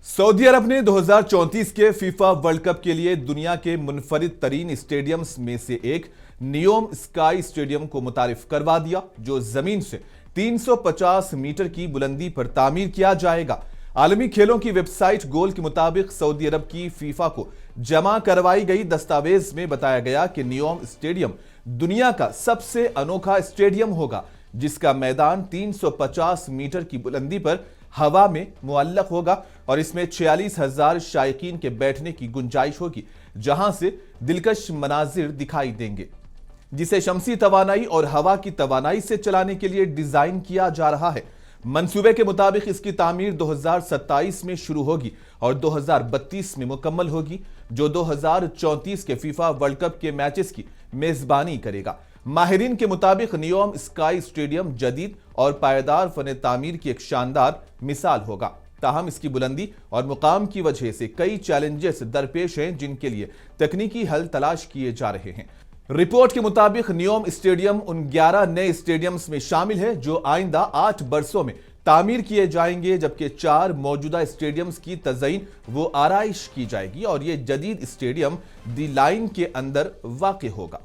سعودی عرب نے 2034 کے FIFA world cup کے لیے دنیا کے منفرد ترین اسٹیڈیمز میں سے ایک نیوم اسکائی اسٹیڈیم کو متعارف کروا دیا، جو زمین سے 350 میٹر کی بلندی پر تعمیر کیا جائے گا۔ عالمی کھیلوں کی ویب سائٹ گول کے مطابق سعودی عرب کی فیفا کو جمع کروائی گئی دستاویز میں بتایا گیا کہ نیوم اسٹیڈیم دنیا کا سب سے انوکھا اسٹیڈیم ہوگا، جس کا میدان 350 میٹر کی بلندی پر ہوا میں معلق ہوگا اور اس میں 46,000 شائقین کے بیٹھنے کی گنجائش ہوگی، جہاں سے دلکش مناظر دکھائی دیں گے، جسے شمسی توانائی اور ہوا کی توانائی سے چلانے کے لیے ڈیزائن کیا جا رہا ہے۔ منصوبے کے مطابق اس کی تعمیر 2027 میں شروع ہوگی اور 2032 میں مکمل ہوگی، جو 2034 کے فیفا ورلڈ کپ کے میچز کی میزبانی کرے گا۔ ماہرین کے مطابق نیوم اسکائی اسٹیڈیم جدید اور پائیدار فن تعمیر کی ایک شاندار مثال ہوگا، تاہم اس کی بلندی اور مقام کی وجہ سے کئی چیلنجز درپیش ہیں، جن کے لیے تکنیکی حل تلاش کیے جا رہے ہیں۔ رپورٹ کے مطابق نیوم اسٹیڈیم ان 11 نئے اسٹیڈیمز میں شامل ہے جو آئندہ 8 برسوں میں تعمیر کیے جائیں گے، جبکہ 4 موجودہ اسٹیڈیمز کی تزئین و آرائش کی جائے گی اور یہ جدید اسٹیڈیم دی لائن کے اندر واقع ہوگا۔